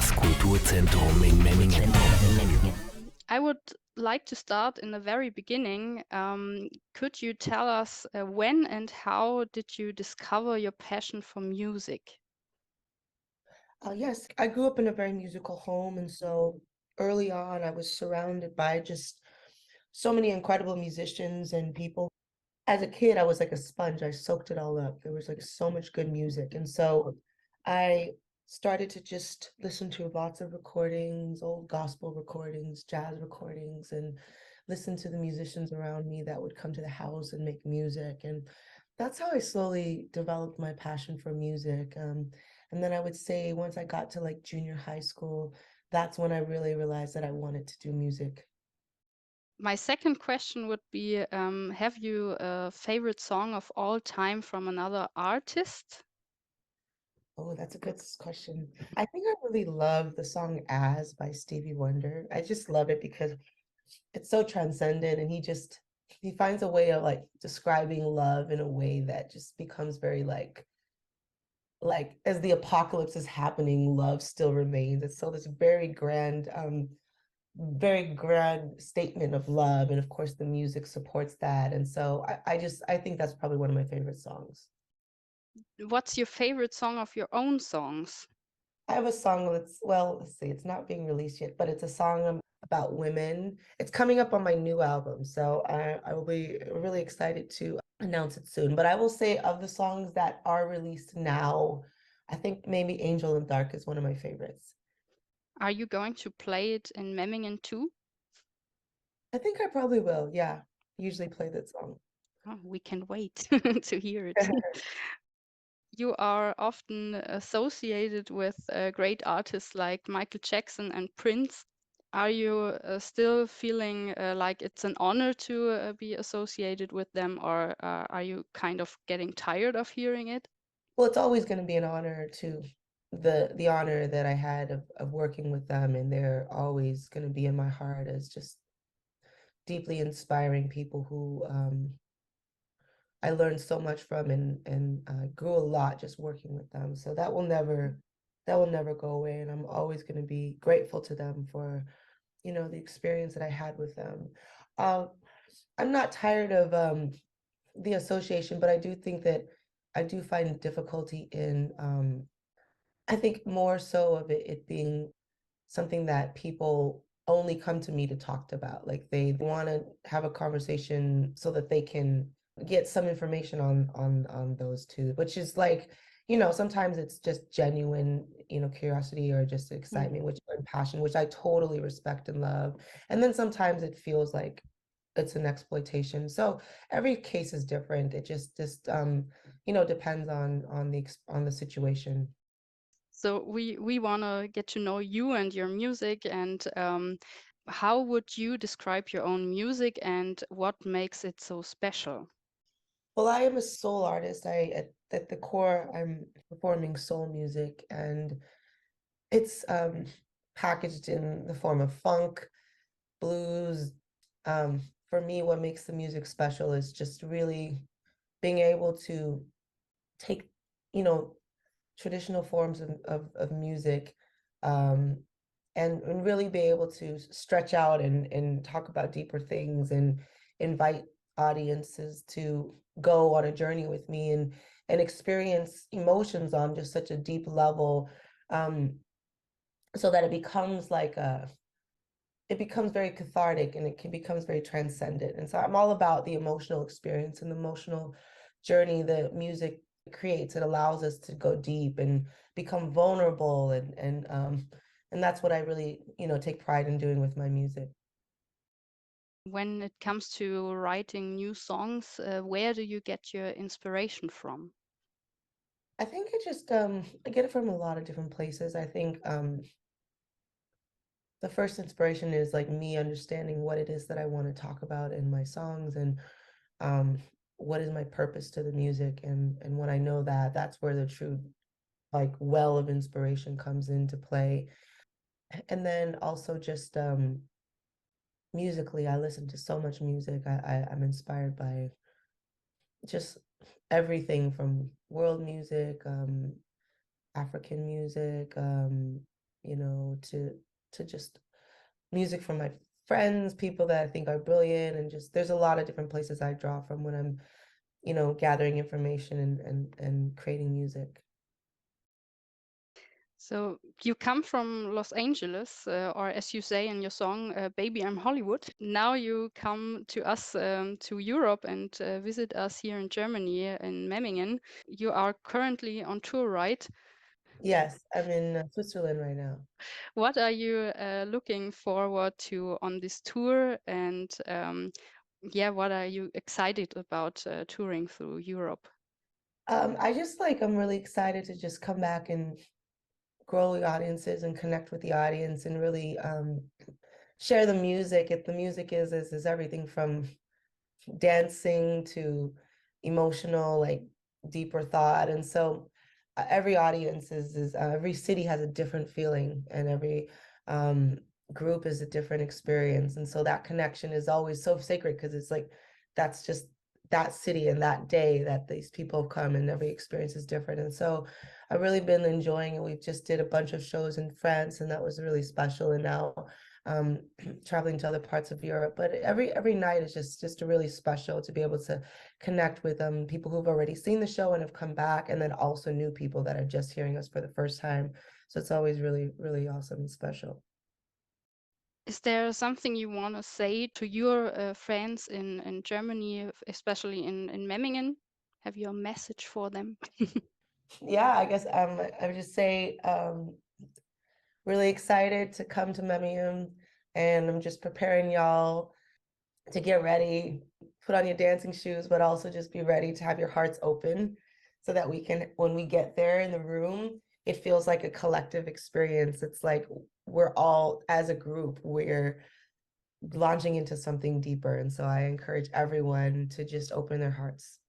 Das Kulturzentrum in Memmingen. I would like to start in the very beginning. Could you tell us when and how did you discover your passion for music? Yes, I grew up in a very musical home, and so early on, I was surrounded by just so many incredible musicians and people. As a kid, I was like a sponge. I soaked it all up. There was like so much good music. And so I started to just listen to lots of recordings, old gospel recordings, jazz recordings, and listen to the musicians around me that would come to the house and make music. And that's how I slowly developed my passion for music. And then I would say once I got to like junior high school, that's when I really realized that I wanted to do music. My second question would be, have you a favorite song of all time from another artist? Oh, that's a good question. I think I really love the song As by Stevie Wonder. I just love it because it's so transcendent and he finds a way of like describing love in a way that just becomes very like as the apocalypse is happening, love still remains. It's so this very grand statement of love. And of course the music supports that. And so I think that's probably one of my favorite songs. What's your favorite song of your own songs? I have a song well, let's see, it's not being released yet, but it's a song about women. It's coming up on my new album, so I will be really excited to announce it soon. But I will say of the songs that are released now, I think maybe Angel in Dark is one of my favorites. Are you going to play it in Memmingen too? I think I probably will, yeah. Usually play that song. Oh, we can wait to hear it. You are often associated with great artists like Michael Jackson and Prince. Are you still feeling like it's an honor to be associated with them, or are you kind of getting tired of hearing it? Well, it's always going to be an honor to the honor that I had of working with them, and they're always going to be in my heart as just deeply inspiring people who I learned so much from and grew a lot just working with them. So that will never go away, and I'm always going to be grateful to them for the experience that I had with them. Uh, I'm not tired of the association, but I do think that I do find difficulty in I think more so of it being something that people only come to me to talk about. Like they want to have a conversation so that they can get some information on those two, which is like, sometimes it's just genuine, curiosity or just Mm. excitement, which and passion, which I totally respect and love. And then sometimes it feels like it's an exploitation. So every case is different. It just depends on the situation. So we want to get to know you and your music, and how would you describe your own music and what makes it so special? Well, I am a soul artist. At the core, I'm performing soul music, and it's packaged in the form of funk, blues. For me, what makes the music special is just really being able to take, you know, traditional forms of music, um, and really be able to stretch out and talk about deeper things and invite audiences to go on a journey with me and experience emotions on just such a deep level, um, so that it becomes very cathartic and becomes very transcendent. And so I'm all about the emotional experience and the emotional journey that music creates. It allows us to go deep and become vulnerable and that's what I really, take pride in doing with my music. When it comes to writing new songs, where do you get your inspiration from? I think I get it from a lot of different places. I think the first inspiration is like me understanding what it is that I want to talk about in my songs and um, what is my purpose to the music. And when I know that, that's where the true like well of inspiration comes into play. And then also just musically, I listen to so much music. I'm inspired by just everything from world music, African music, you know, to just music from my friends, people that I think are brilliant, and just there's a lot of different places I draw from when I'm, you know, gathering information and creating music. So you come from Los Angeles, or as you say in your song, "Baby, I'm Hollywood." Now you come to us, to Europe, and visit us here in Germany, in Memmingen. You are currently on tour, right? Yes, I'm in Switzerland right now. What are you looking forward to on this tour? And yeah, what are you excited about touring through Europe? I'm really excited to just come back and grow the audiences and connect with the audience and really share the music. If the music is everything from dancing to emotional, like deeper thought. And so every audience is every city has a different feeling, and every um, group is a different experience. And so that connection is always so sacred, because it's like that's just that city and that day that these people have come, and every experience is different. And so I've really been enjoying it. We just did a bunch of shows in France, and that was really special. And now traveling to other parts of Europe. But every night is just really special to be able to connect with people who've already seen the show and have come back, and then also new people that are just hearing us for the first time. So it's always really, really awesome and special. Is there something you want to say to your friends in Germany, especially in Memmingen? Have you a message for them? Yeah, I guess I would just say really excited to come to Memmingen, and I'm just preparing y'all to get ready, put on your dancing shoes, but also just be ready to have your hearts open, so that we can, when we get there in the room, it feels like a collective experience. It's like we're all, as a group, we're launching into something deeper. And so I encourage everyone to just open their hearts.